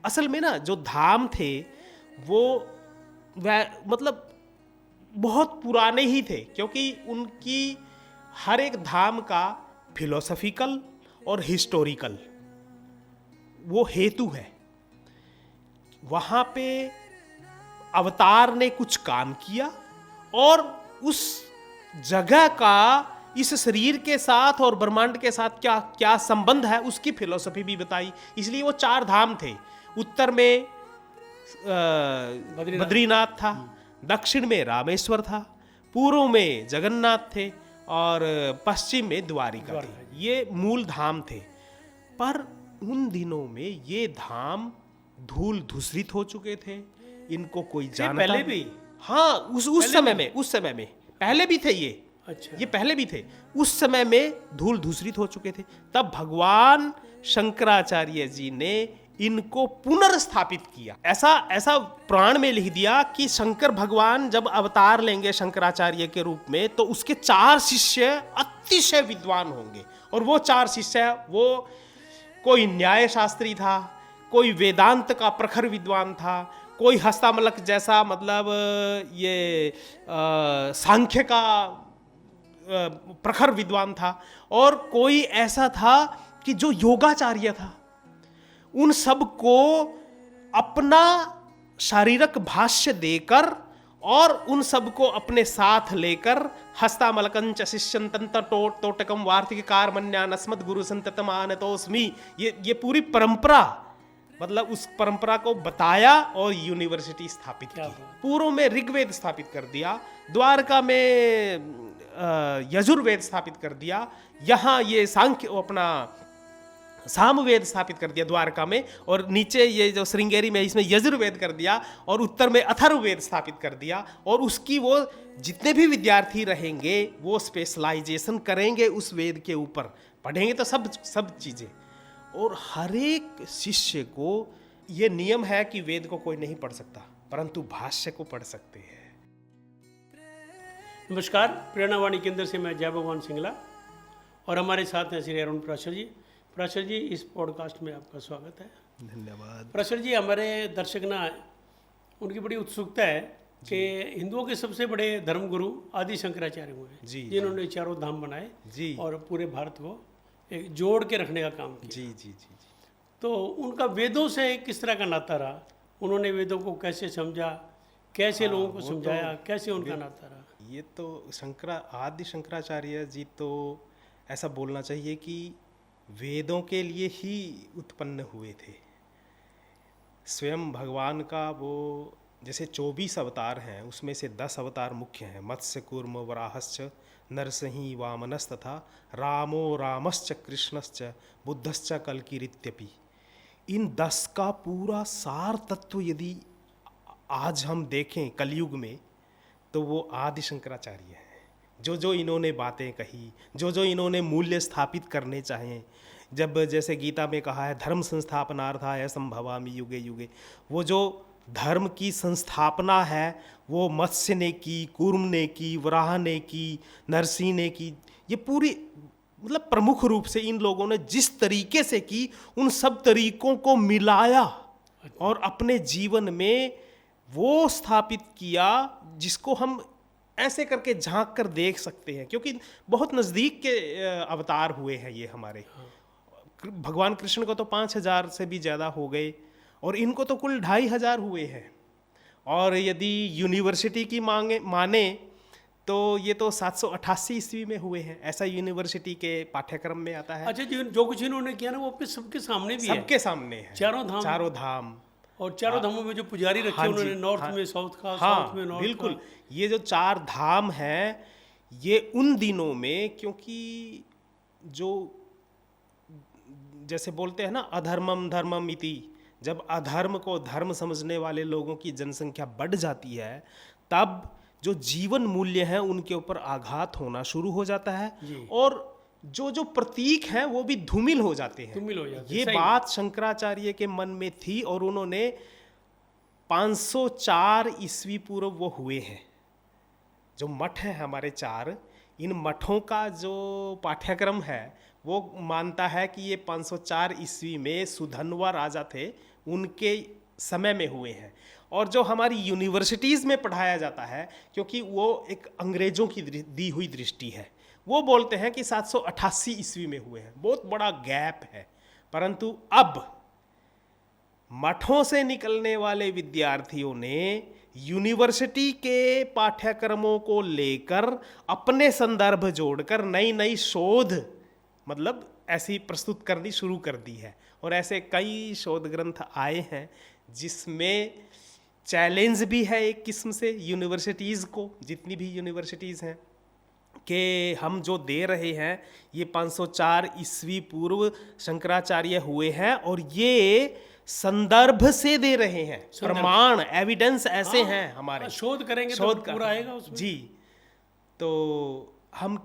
असल में ना जो धाम थे वो मतलब बहुत पुराने ही थे, क्योंकि उनकी हर एक धाम का फिलोसफिकल और हिस्टोरिकल वो हेतु है। वहाँ पे अवतार ने कुछ काम किया और उस जगह का इस शरीर के साथ और ब्रह्मांड के साथ क्या क्या संबंध है उसकी फिलोसफी भी बताई। इसलिए वो 4 धाम थे। उत्तर में बद्रीनाथ था, दक्षिण में रामेश्वर था, पूर्व में जगन्नाथ थे और पश्चिम में द्वारिका थी। ये मूल धाम थे। पर उन दिनों में ये धाम धूल धूसरित हो चुके थे, इनको कोई जानता पहले भी? हाँ, उस समय में पहले भी थे ये। अच्छा, ये पहले भी थे। उस समय में धूल धूसरित हो चुके थे। तब भगवान शंकराचार्य जी ने इनको पुनर्स्थापित किया। ऐसा पुराण में लिख दिया कि शंकर भगवान जब अवतार लेंगे शंकराचार्य के रूप में तो उसके 4 शिष्य अतिशय विद्वान होंगे। और वो 4 शिष्य, वो कोई न्याय शास्त्री था, कोई वेदांत का प्रखर विद्वान था, कोई हस्तामलक जैसा मतलब ये सांख्य का प्रखर विद्वान था, और कोई ऐसा था कि जो योगाचार्य था। उन सब को अपना शारीरक भाष्य देकर और उन सब को अपने साथ लेकर हस्तामलकंच शिष्यंतंत तोटकम वार्तिक कारमन्यानस्मद गुरु संततम आनतोस्मि, ये पूरी परंपरा, मतलब उस परंपरा को बताया और यूनिवर्सिटी स्थापित की। पूर्व में ऋग्वेद स्थापित कर दिया, द्वारका में यजुर्वेद स्थापित कर दिया, यहाँ ये सांख्य अपना सामवेद स्थापित कर दिया द्वारका में, और नीचे ये जो श्रृंगेरी में इसमें यजुर्वेद कर दिया, और उत्तर में अथर्ववेद स्थापित कर दिया। और उसकी वो जितने भी विद्यार्थी रहेंगे वो स्पेशलाइजेशन करेंगे उस वेद के ऊपर, पढ़ेंगे तो सब चीज़ें। और हर एक शिष्य को ये नियम है कि वेद को कोई नहीं पढ़ सकता, परंतु भाष्य को पढ़ सकते हैं। नमस्कार, प्रेरणावाणी केंद्र से मैं जय भगवान सिंगला और हमारे साथ हैं श्री अरुण पराशर जी। पराशर जी, इस पॉडकास्ट में आपका स्वागत है। धन्यवाद। पराशर जी, हमारे दर्शक ना, उनकी बड़ी उत्सुकता है कि हिंदुओं के सबसे बड़े धर्मगुरु आदि शंकराचार्य हुए हैं, जिन्होंने 4 धाम बनाए जी, और पूरे भारत को एक जोड़ के रखने का काम किया। जी जी जी। तो उनका वेदों से किस तरह का नाता रहा? उन्होंने वेदों को कैसे समझा, कैसे लोगों को समझाया, कैसे उनका नाता रहा? ये तो आदि शंकराचार्य जी तो ऐसा बोलना चाहिए कि वेदों के लिए ही उत्पन्न हुए थे। स्वयं भगवान का वो जैसे 24 अवतार हैं, उसमें से 10 अवतार मुख्य हैं। मत्स्य कूर्म वराहश्च नरसिंह वामनस तथा रामो रामश्च कृष्णश्च बुद्धश्च कल्किरित्यपि। इन 10 का पूरा सार तत्व यदि आज हम देखें कलयुग में तो वो आदि शंकराचार्य हैं। जो इन्होंने बातें कही, जो इन्होंने मूल्य स्थापित करने चाहें, जब जैसे गीता में कहा है धर्म संस्थापनार्थाय संभवामि युगे युगे, वो जो धर्म की संस्थापना है वो मत्स्य ने की, कूर्म ने की, वराह ने की, नरसिंह ने की। ये पूरी मतलब प्रमुख रूप से इन लोगों ने जिस तरीके से की, उन सब तरीकों को मिलाया और अपने जीवन में वो स्थापित किया जिसको हम ऐसे करके झांक कर देख सकते हैं, क्योंकि बहुत नज़दीक के अवतार हुए हैं ये हमारे। भगवान कृष्ण को तो 5000 से भी ज़्यादा हो गए और इनको तो कुल 2500 हुए हैं। और यदि यूनिवर्सिटी की माने तो ये तो 788 ईस्वी में हुए हैं, ऐसा यूनिवर्सिटी के पाठ्यक्रम में आता है। अच्छा जी, जो कुछ इन्होंने किया ना वो अपने सबके सामने भी है। सबके सामने है, 4 धाम। और 4 धामों में जो पुजारी रखे उन्होंने नॉर्थ में साउथ का, साउथ में नॉर्थ बिल्कुल का। ये जो 4 धाम हैं ये उन दिनों में, क्योंकि जो जैसे बोलते हैं ना अधर्मम धर्मम इति, जब अधर्म को धर्म समझने वाले लोगों की जनसंख्या बढ़ जाती है तब जो जीवन मूल्य हैं उनके ऊपर आघात होना शुरू हो जाता है और जो प्रतीक हैं वो भी धूमिल हो जाते हैं। ये बात शंकराचार्य के मन में थी और उन्होंने 504 ईस्वी पूर्व वो हुए हैं। जो मठ है हमारे 4, इन मठों का जो पाठ्यक्रम है वो मानता है कि ये 504 ईस्वी में सुधन्वा राजा थे, उनके समय में हुए हैं। और जो हमारी यूनिवर्सिटीज़ में पढ़ाया जाता है, क्योंकि वो एक अंग्रेज़ों की दी हुई दृष्टि है, वो बोलते हैं कि 788 ईस्वी में हुए हैं, बहुत बड़ा गैप है। परंतु अब मठों से निकलने वाले विद्यार्थियों ने यूनिवर्सिटी के पाठ्यक्रमों को लेकर अपने संदर्भ जोड़कर नई नई शोध मतलब ऐसी प्रस्तुत करनी शुरू कर दी है। और ऐसे कई शोध ग्रंथ आए हैं जिसमें चैलेंज भी है एक किस्म से यूनिवर्सिटीज़ को, जितनी भी यूनिवर्सिटीज़ हैं, कि हम जो दे रहे हैं ये 504 ईस्वी पूर्व शंकराचार्य हुए हैं और ये संदर्भ से दे रहे हैं, प्रमाण एविडेंस ऐसे हैं हमारे, शोध करेंगे तो पूरा आएगा उसमें। जी, तो हम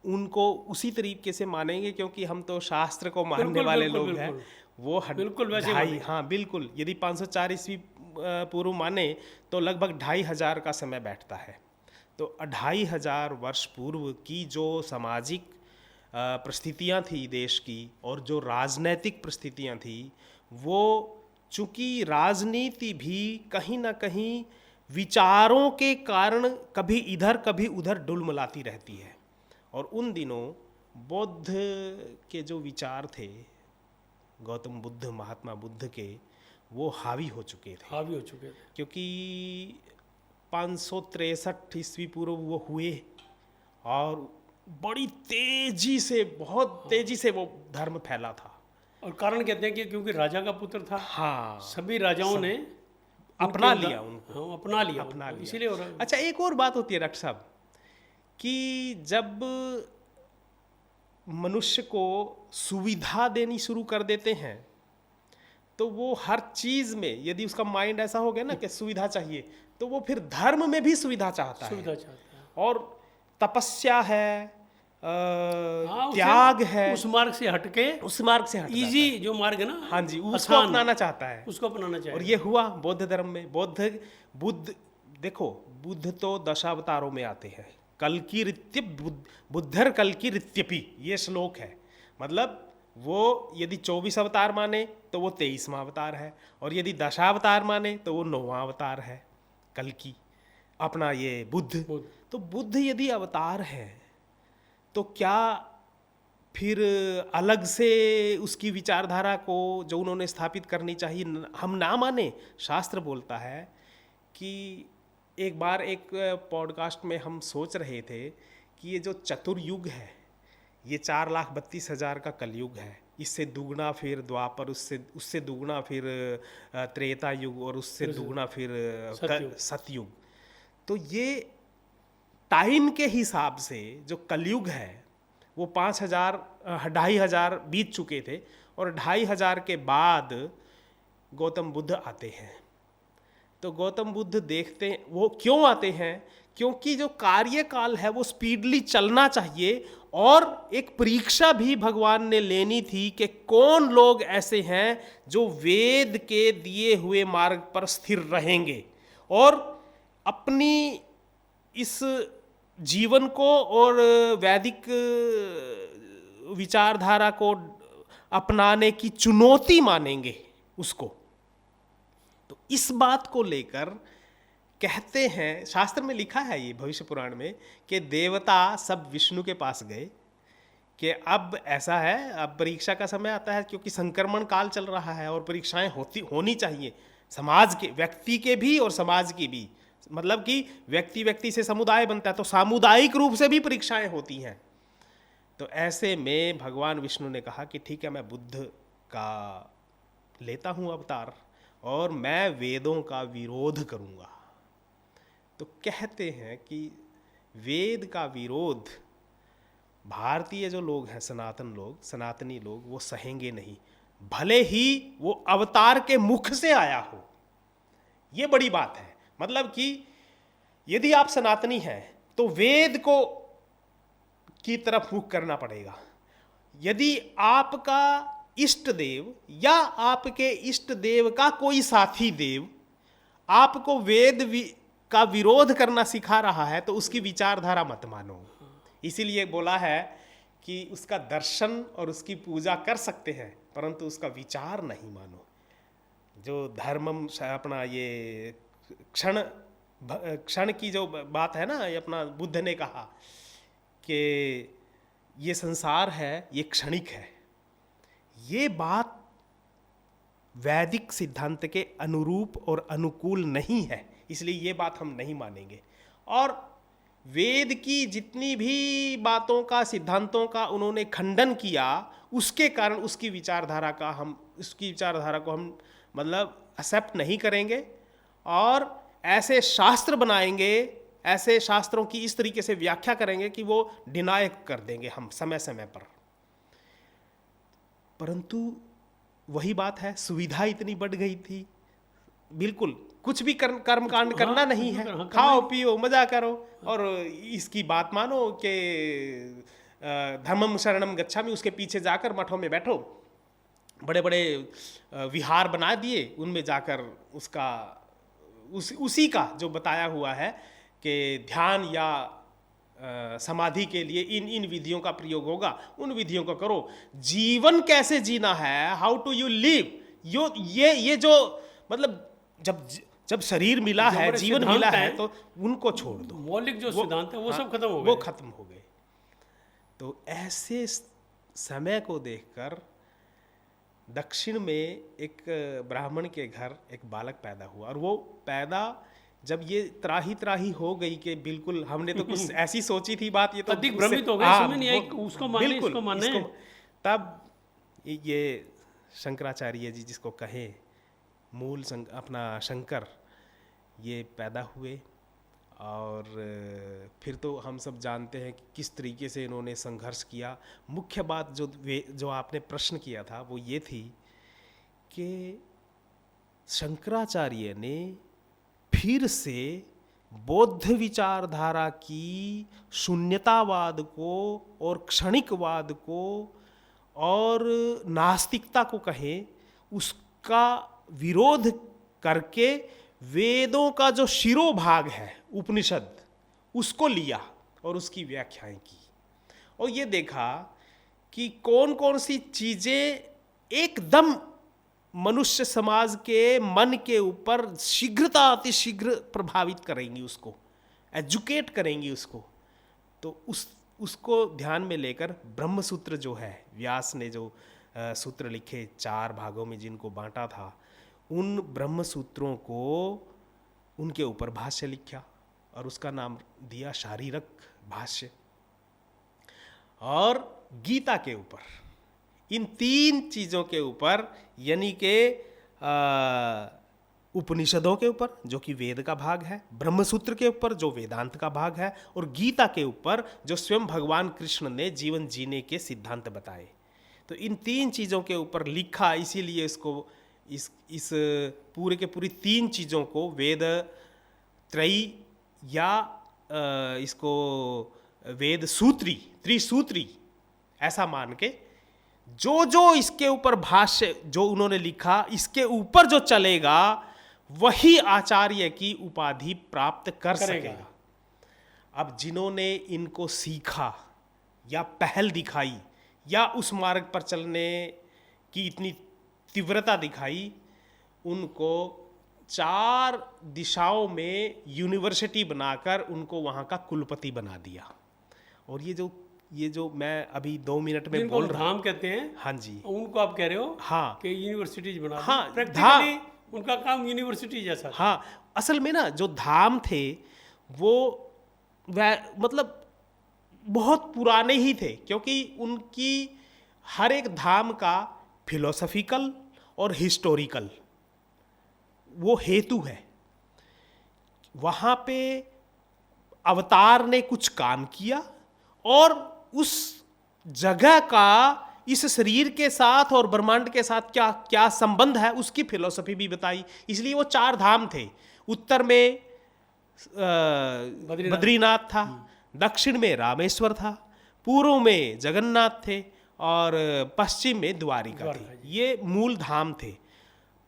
उनको उसी तरीके से मानेंगे, क्योंकि हम तो शास्त्र को मानने वाले लोग हैं। वो बिल्कुल वैसे ढाई, हाँ बिल्कुल, यदि 504 ईस्वी पूर्व माने तो लगभग 2500 का समय बैठता है। तो 2500 वर्ष पूर्व की जो सामाजिक परिस्थितियाँ थी देश की और जो राजनैतिक परिस्थितियाँ थी, वो चूँकि राजनीति भी कहीं ना कहीं विचारों के कारण कभी इधर कभी उधर डुलमुलाती रहती है। और उन दिनों बौद्ध के जो विचार थे, गौतम बुद्ध, महात्मा बुद्ध के, वो हावी हो चुके थे, क्योंकि 563 ईस्वी पूर्व वो हुए और बड़ी तेजी से, बहुत तेजी से वो धर्म फैला था। और कारण कहते हैं कि क्योंकि राजा का पुत्र था, हाँ, सभी राजाओं ने अपना लिया उनको, अपना लिया इसीलिए हो रहा है। अच्छा, एक और बात होती है डॉक्टर साहब कि जब मनुष्य को सुविधा देनी शुरू कर देते हैं तो वो हर चीज में, यदि उसका माइंड ऐसा हो गया ना कि सुविधा चाहिए, तो वो फिर धर्म में भी सुविधा चाहता है। और तपस्या है, त्याग है, उस मार्ग से हटके, इजी जो मार्ग है ना, हाँ जी, उसको अपनाना चाहता है, उसको अपनाना चाहिए। और ये हुआ बौद्ध धर्म में। बुद्ध देखो, बुद्ध तो दशावतारों में आते हैं। कल की रित्य बुद्धर कल की रित्यपि, ये श्लोक है। मतलब वो यदि 24 अवतार माने तो वो 23वां अवतार है, और यदि दशावतार माने तो वो 9वां अवतार है कल की, अपना ये बुद्ध। तो बुद्ध यदि अवतार है तो क्या फिर अलग से उसकी विचारधारा को जो उन्होंने स्थापित करनी चाहिए हम ना माने? शास्त्र बोलता है कि एक बार एक पॉडकास्ट में हम सोच रहे थे कि ये जो चतुर्युग है, ये 4,32,000 का कलयुग है, इससे दुगना फिर द्वापर, उससे दुगना फिर त्रेता युग, और उससे दुगना फिर सतयुग। तो ये टाइम के हिसाब से जो कलयुग है वो 2,500 बीत चुके थे, और 2,500 के बाद गौतम बुद्ध आते हैं। तो गौतम बुद्ध देखते हैं, वो क्यों आते हैं? क्योंकि जो कार्यकाल है वो स्पीडली चलना चाहिए, और एक परीक्षा भी भगवान ने लेनी थी कि कौन लोग ऐसे हैं जो वेद के दिए हुए मार्ग पर स्थिर रहेंगे और अपनी इस जीवन को और वैदिक विचारधारा को अपनाने की चुनौती मानेंगे उसको। तो इस बात को लेकर कहते हैं, शास्त्र में लिखा है ये भविष्य पुराण में, कि देवता सब विष्णु के पास गए कि अब ऐसा है, अब परीक्षा का समय आता है, क्योंकि संक्रमण काल चल रहा है और परीक्षाएं होनी चाहिए, समाज के, व्यक्ति के भी और समाज की भी। मतलब कि व्यक्ति से समुदाय बनता है, तो सामुदायिक रूप से भी परीक्षाएं होती हैं। तो ऐसे में भगवान विष्णु ने कहा कि ठीक है, मैं बुद्ध का लेता हूँ अवतार और मैं वेदों का विरोध करूँगा। तो कहते हैं कि वेद का विरोध भारतीय जो लोग हैं, सनातनी लोग, वो सहेंगे नहीं, भले ही वो अवतार के मुख से आया हो। ये बड़ी बात है। मतलब कि यदि आप सनातनी हैं तो वेद को की तरफ मुख करना पड़ेगा। यदि आपका इष्ट देव या आपके इष्ट देव का कोई साथी देव आपको वेद का विरोध करना सिखा रहा है तो उसकी विचारधारा मत मानो। इसीलिए बोला है कि उसका दर्शन और उसकी पूजा कर सकते हैं, परंतु उसका विचार नहीं मानो। जो धर्मम अपना ये क्षण की जो बात है ना, ये अपना बुद्ध ने कहा कि ये संसार है ये क्षणिक है, ये बात वैदिक सिद्धांत के अनुरूप और अनुकूल नहीं है, इसलिए ये बात हम नहीं मानेंगे। और वेद की जितनी भी बातों का, सिद्धांतों का उन्होंने खंडन किया, उसके कारण उसकी विचारधारा को हम मतलब एक्सेप्ट नहीं करेंगे और ऐसे शास्त्र बनाएंगे, ऐसे शास्त्रों की इस तरीके से व्याख्या करेंगे कि वो डिनाय कर देंगे हम समय समय पर। परंतु वही बात है, सुविधा इतनी बढ़ गई थी, बिल्कुल कुछ भी कर्म कांड करना नहीं है, खाओ पियो मजा करो और इसकी बात मानो कि धर्मम शरणम गच्छामि, उसके पीछे जाकर मठों में बैठो, बड़े बड़े विहार बना दिए, उनमें जाकर उसी का जो बताया हुआ है कि ध्यान या समाधि के लिए इन विधियों का प्रयोग होगा, उन विधियों को करो। जीवन कैसे जीना है, हाउ टू यू लिव, ये जो मतलब जब शरीर मिला है, जीवन मिला है, तो उनको छोड़ दो। मौलिक जो सिद्धांत है वो सब खत्म हो गए, वो खत्म हो गए। तो ऐसे समय को देखकर दक्षिण में एक ब्राह्मण के घर एक बालक पैदा हुआ, और वो पैदा जब ये त्राही हो गई कि बिल्कुल हमने तो कुछ ऐसी सोची थी बात, ये तो अधिक भ्रमित हो गए, समझ नहीं आई उसको मानने इसको मानने। तब ये शंकराचार्य जी जिसको कहे मूल अपना शंकर, ये पैदा हुए। और फिर तो हम सब जानते हैं कि किस तरीके से इन्होंने संघर्ष किया। मुख्य बात जो आपने प्रश्न किया था वो ये थी कि शंकराचार्य ने फिर से बौद्ध विचारधारा की शून्यतावाद को और क्षणिकवाद को और नास्तिकता को कहें, उसका विरोध करके वेदों का जो शिरोभाग है उपनिषद, उसको लिया और उसकी व्याख्याएं की, और ये देखा कि कौन कौन सी चीजें एकदम मनुष्य समाज के मन के ऊपर अतिशीघ्र प्रभावित करेंगी, उसको एजुकेट करेंगी उसको। तो उसको ध्यान में लेकर ब्रह्मसूत्र जो है, व्यास ने जो सूत्र लिखे 4 भागों में जिनको बांटा था, उन ब्रह्म सूत्रों को उनके ऊपर भाष्य लिखा और उसका नाम दिया शारीरक भाष्य। और गीता के ऊपर, इन 3 चीज़ों के ऊपर, यानी के उपनिषदों के ऊपर जो कि वेद का भाग है, ब्रह्मसूत्र के ऊपर जो वेदांत का भाग है, और गीता के ऊपर जो स्वयं भगवान कृष्ण ने जीवन जीने के सिद्धांत बताए। तो इन 3 चीज़ों के ऊपर लिखा, इसीलिए इसको इस पूरे के पूरी 3 चीज़ों को वेद त्रयी या इसको वेद सूत्री, त्रिसूत्री ऐसा मान के जो इसके ऊपर भाष्य जो उन्होंने लिखा, इसके ऊपर जो चलेगा वही आचार्य की उपाधि प्राप्त कर सकेगा। अब जिन्होंने इनको सीखा या पहल दिखाई या उस मार्ग पर चलने की इतनी तीव्रता दिखाई, उनको 4 दिशाओं में यूनिवर्सिटी बनाकर उनको वहाँ का कुलपति बना दिया। और ये जो मैं अभी 2 मिनट में बोल रहा हूँ, धाम कहते हैं, हाँ जी, उनको आप कह रहे हो, हाँ, कि यूनिवर्सिटीज बना, हाँ, प्रैक्टिकली उनका काम यूनिवर्सिटी जैसा। हाँ, असल में ना जो धाम थे वो मतलब बहुत पुराने ही थे, क्योंकि उनकी हर एक धाम का फिलोसफिकल और हिस्टोरिकल वो हेतु है। वहाँ पे अवतार ने कुछ काम किया और उस जगह का इस शरीर के साथ और ब्रह्मांड के साथ क्या क्या संबंध है, उसकी फिलॉसफी भी बताई। इसलिए वो 4 धाम थे। उत्तर में बद्रीनाथ था, दक्षिण में रामेश्वर था, पूर्व में जगन्नाथ थे और पश्चिम में द्वारिका थी। ये मूल धाम थे।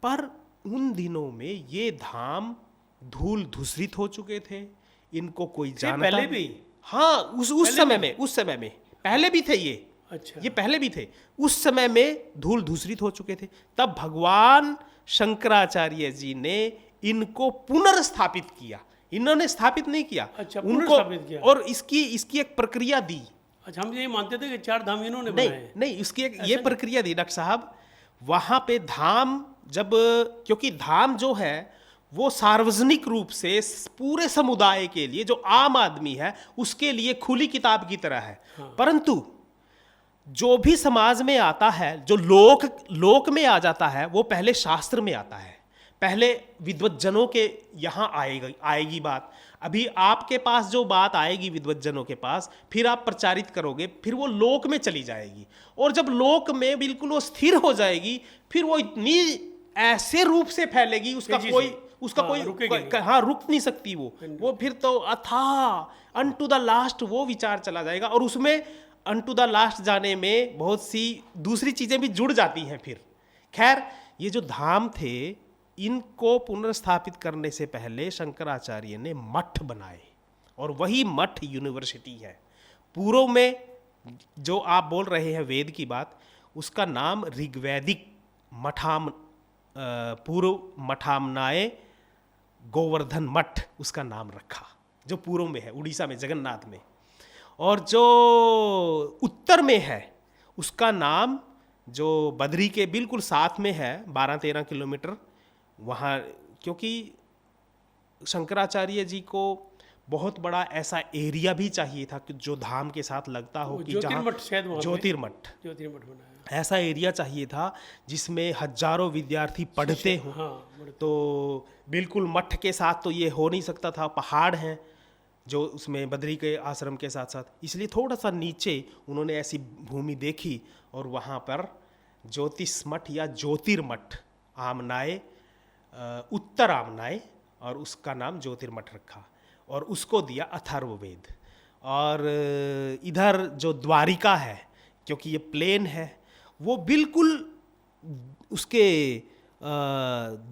पर उन दिनों में ये धाम धूल धूसरित हो चुके थे, इनको कोई जानता पहले भी, हाँ, उस समय में पहले भी थे ये। अच्छा, ये पहले भी थे, उस समय में धूल धूसरित हो चुके थे। तब भगवान शंकराचार्य जी ने इनको पुनर्स्थापित किया। इन्होंने स्थापित नहीं किया, अच्छा, उनको पुनर्स्थापित किया। और इसकी एक प्रक्रिया दी। अच्छा, हम ये मानते थे कि 4 धाम इन्होंने नहीं बनाए। नहीं, उसकी एक ये प्रक्रिया दी डॉक्टर साहब। वहां पे धाम जब, क्योंकि धाम जो है वो सार्वजनिक रूप से पूरे समुदाय के लिए, जो आम आदमी है उसके लिए खुली किताब की तरह है। परंतु जो भी समाज में आता है, जो लोक में आ जाता है, वो पहले शास्त्र में आता है, पहले विद्वज्जनों के यहाँ आएगी बात। अभी आपके पास जो बात आएगी विद्वज्जनों के पास, फिर आप प्रचारित करोगे, फिर वो लोक में चली जाएगी, और जब लोक में बिल्कुल वो स्थिर हो जाएगी, फिर वो इतनी ऐसे रूप से फैलेगी, उसका कोई रुक नहीं सकती वो फिर तो अथाह अनटू द लास्ट वो विचार चला जाएगा। और उसमें अनटू द लास्ट जाने में बहुत सी दूसरी चीजें भी जुड़ जाती हैं फिर। खैर, ये जो धाम थे, इनको पुनर्स्थापित करने से पहले शंकराचार्य ने मठ बनाए, और वही मठ यूनिवर्सिटी है। पूर्व में जो आप बोल रहे हैं वेद की बात, उसका नाम ऋग्वैदिक पूर्व मठामनाए गोवर्धन मठ उसका नाम रखा, जो पूर्व में है उड़ीसा में जगन्नाथ में। और जो उत्तर में है उसका नाम, जो बद्री के बिल्कुल साथ में है 12-13 किलोमीटर वहाँ, क्योंकि शंकराचार्य जी को बहुत बड़ा ऐसा एरिया भी चाहिए था कि जो धाम के साथ लगता हो, कि जहाँ ज्योतिर्मठ बनाया, ऐसा एरिया चाहिए था जिसमें हजारों विद्यार्थी पढ़ते हों। तो बिल्कुल मठ के साथ तो ये हो नहीं सकता था, पहाड़ हैं जो उसमें बद्री के आश्रम के साथ साथ, इसलिए थोड़ा सा नीचे उन्होंने ऐसी भूमि देखी और वहाँ पर ज्योतिष मठ या ज्योतिर्मठ आमनाए, उत्तर आमनाए, और उसका नाम ज्योतिर्मठ रखा, और उसको दिया अथर्ववेद। और इधर जो द्वारिका है, क्योंकि ये प्लेन है, वो बिल्कुल उसके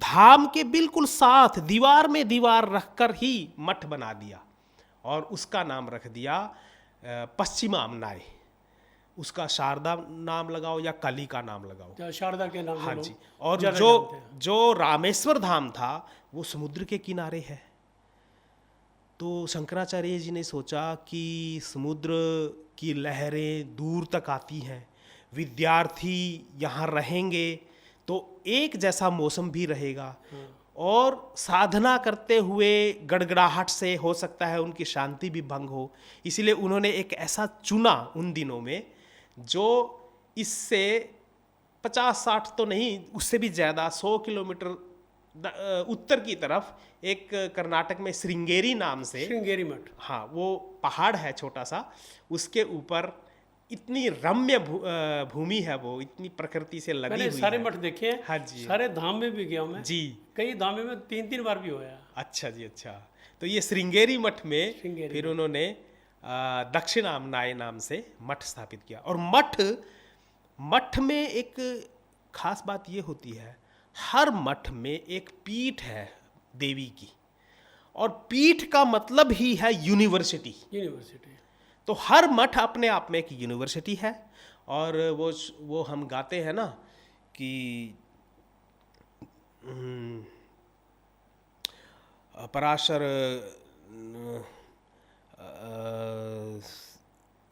धाम के बिल्कुल साथ दीवार में दीवार रखकर ही मठ बना दिया, और उसका नाम रख दिया पश्चिम आमनाए। उसका शारदा नाम लगाओ या कली का नाम लगाओ, शारदा के नाम। हाँ जी। और जो रामेश्वर धाम था वो समुद्र के किनारे है। तो शंकराचार्य जी ने सोचा कि समुद्र की लहरें दूर तक आती हैं, विद्यार्थी यहाँ रहेंगे तो एक जैसा मौसम भी रहेगा, और साधना करते हुए गड़गड़ाहट से हो सकता है उनकी शांति भी भंग हो। इसलिए उन्होंने एक ऐसा चुना उन दिनों में जो इससे 50-60 तो नहीं, उससे भी ज़्यादा 100 किलोमीटर उत्तर की तरफ एक कर्नाटक में श्रृंगेरी नाम से, श्रृंगेरी मठ, हाँ, वो पहाड़ है छोटा सा, उसके ऊपर इतनी रम्य भूमि है, वो इतनी प्रकृति से लगी हुई है। सारे मठ देखे हैं। हाँ जी, सारे धाम में भी गया हूँ मैं जी, कई धाम में 3-3 बार भी होया। अच्छा जी, अच्छा। तो ये श्रृंगेरी मठ में फिर उन्होंने दक्षिण आमनाय नाम से मठ स्थापित किया। और मठ में एक खास बात ये होती है, हर मठ में एक पीठ है देवी की, और पीठ का मतलब ही है यूनिवर्सिटी। तो हर मठ अपने आप में एक यूनिवर्सिटी है। और वो हम गाते हैं ना कि पराशर,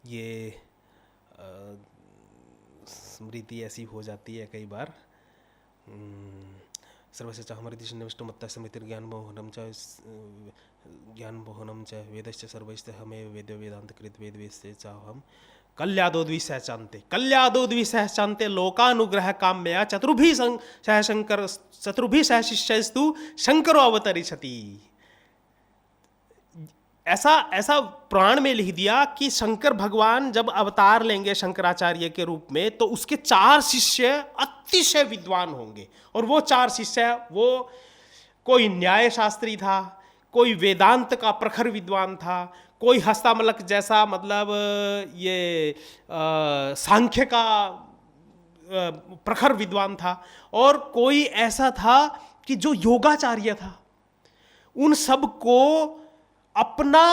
ये स्मृति ऐसी हो जाती है कई बार, सर्वस्य हमृति निष्ठमत्ता स्मृतिर्ज्ञानमोहनम च वेदश्च सर्वैश्च हमें वेद वेदांत कृत वेद वेदस्य चाहम कल्यादोद्विषः चान्ते लोकानुग्रह काम्या चतुर्भिः सह शिष्यस्तु शंकरो अवतरिष्यति। ऐसा पुराण में लिख दिया कि शंकर भगवान जब अवतार लेंगे शंकराचार्य के रूप में, तो उसके 4 शिष्य अतिशय विद्वान होंगे। और वो 4 शिष्य, वो कोई न्याय शास्त्री था, कोई वेदांत का प्रखर विद्वान था, कोई हस्तामलक जैसा, मतलब ये सांख्य का प्रखर विद्वान था, और कोई ऐसा था कि जो योगाचार्य था। उन सब को अपना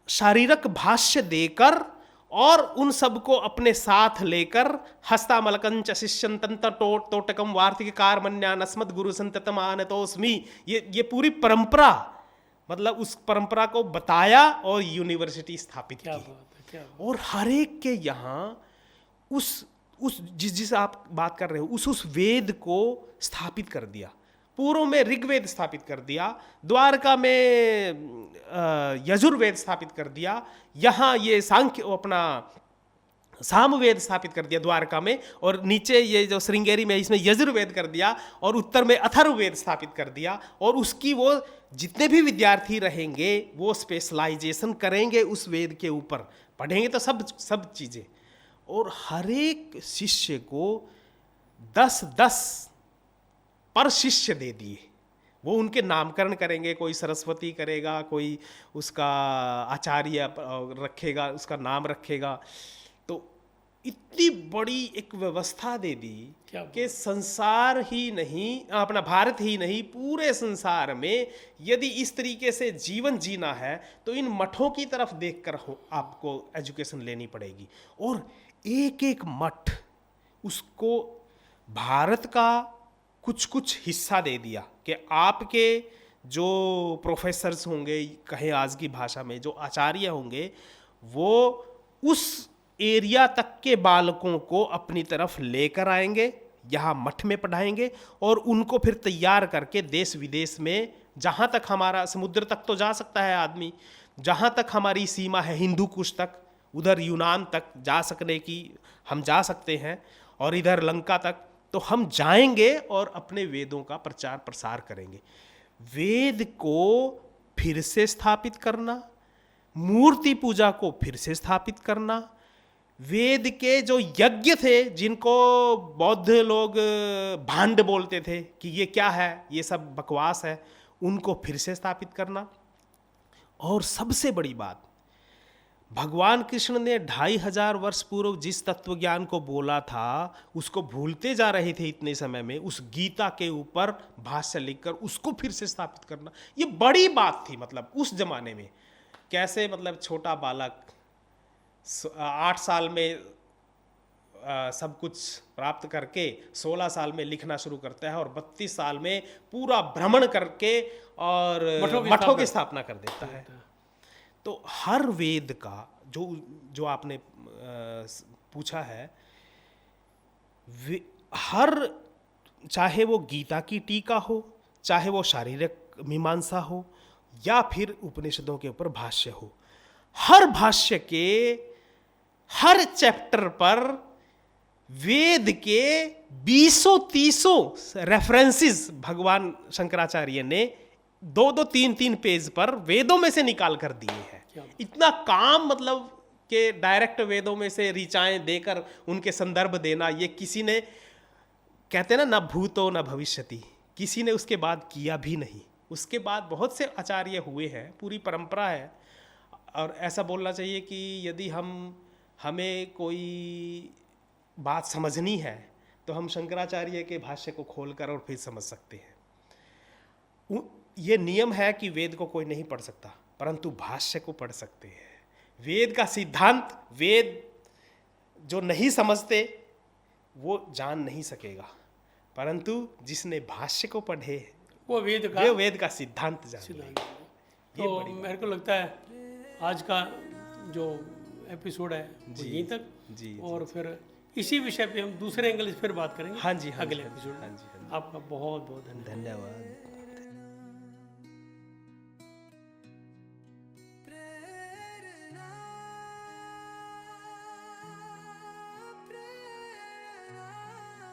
शारीरक भाष्य देकर और उन सबको अपने साथ लेकर हस्तामलकंच शिष्यंतंत तोटकम वार्तिक कारमन्यान अस्मद गुरु संततम आनतोस्मि, ये पूरी परंपरा, मतलब उस परंपरा को बताया और यूनिवर्सिटी स्थापित की। और हर एक के यहाँ उस जिस आप बात कर रहे हो उस वेद को स्थापित कर दिया। पूर्व में ऋग्वेद स्थापित कर दिया, द्वारका में यजुर्वेद स्थापित कर दिया, यहाँ ये सांख्य अपना सामवेद स्थापित कर दिया द्वारका में, और नीचे ये जो श्रृंगेरी में इसमें यजुर्वेद कर दिया, और उत्तर में अथर्ववेद स्थापित कर दिया। और उसकी वो जितने भी विद्यार्थी रहेंगे वो स्पेशलाइजेशन करेंगे उस वेद के ऊपर, पढ़ेंगे तो सब चीज़ें। और हर एक शिष्य को 10-10 पर शिष्य दे दिए। वो उनके नामकरण करेंगे, कोई सरस्वती करेगा, कोई उसका आचार्य रखेगा, उसका नाम रखेगा। तो इतनी बड़ी एक व्यवस्था दे दी कि संसार ही नहीं, अपना भारत ही नहीं, पूरे संसार में यदि इस तरीके से जीवन जीना है तो इन मठों की तरफ देखकर आपको एजुकेशन लेनी पड़ेगी। और एक एक मठ उसको भारत का कुछ हिस्सा दे दिया कि आपके जो प्रोफेसर्स होंगे, कहें आज की भाषा में जो आचार्य होंगे, वो उस एरिया तक के बालकों को अपनी तरफ लेकर आएंगे, यहाँ मठ में पढ़ाएंगे, और उनको फिर तैयार करके देश विदेश में, जहाँ तक हमारा समुद्र तक तो जा सकता है आदमी, जहाँ तक हमारी सीमा है हिंदू कुश तक, उधर यूनान तक जा सकने की हम जा सकते हैं, और इधर लंका तक तो हम जाएंगे और अपने वेदों का प्रचार प्रसार करेंगे। वेद को फिर से स्थापित करना, मूर्ति पूजा को फिर से स्थापित करना, वेद के जो यज्ञ थे जिनको बौद्ध लोग भांड बोलते थे कि ये क्या है, ये सब बकवास है, उनको फिर से स्थापित करना। और सबसे बड़ी बात, भगवान कृष्ण ने 2500 वर्ष पूर्व जिस तत्व ज्ञान को बोला था उसको भूलते जा रहे थे इतने समय में, उस गीता के ऊपर भाष्य लिखकर उसको फिर से स्थापित करना, ये बड़ी बात थी। मतलब उस जमाने में कैसे, मतलब छोटा बालक 8 साल में सब कुछ प्राप्त करके 16 साल में लिखना शुरू करता है, और 32 साल में पूरा भ्रमण करके और मठों की स्थापना कर देता है। तो हर वेद का जो आपने पूछा है, हर, चाहे वो गीता की टीका हो, चाहे वो शारीरिक मीमांसा हो, या फिर उपनिषदों के ऊपर भाष्य हो, हर भाष्य के हर चैप्टर पर वेद के 20-30 रेफरेंसेस भगवान शंकराचार्य ने 2-2, 3-3 पेज पर वेदों में से निकाल कर दिए हैं। इतना काम, मतलब कि डायरेक्ट वेदों में से ऋचाएं देकर उनके संदर्भ देना, ये किसी ने, कहते हैं ना भूतो न भविष्यति, किसी ने उसके बाद किया भी नहीं। उसके बाद बहुत से आचार्य हुए हैं, पूरी परंपरा है। और ऐसा बोलना चाहिए कि यदि हमें कोई बात समझनी है तो हम शंकराचार्य के भाष्य को खोलकर और फिर समझ सकते हैं। ये नियम है कि वेद को कोई नहीं पढ़ सकता, परंतु भाष्य को पढ़ सकते हैं। वेद का सिद्धांत, वेद जो नहीं समझते वो जान नहीं सकेगा, परंतु जिसने भाष्य को पढ़े वो वेद का सिद्धांत जान। तो मेरे को लगता है आज का जो एपिसोड है वो यहीं तक जी, और जी, फिर इसी विषय पे हम दूसरे एंगल से फिर बात करेंगे। हाँ जी, अगले एपिसोड। हाँ जी, आपका बहुत बहुत धन्यवाद।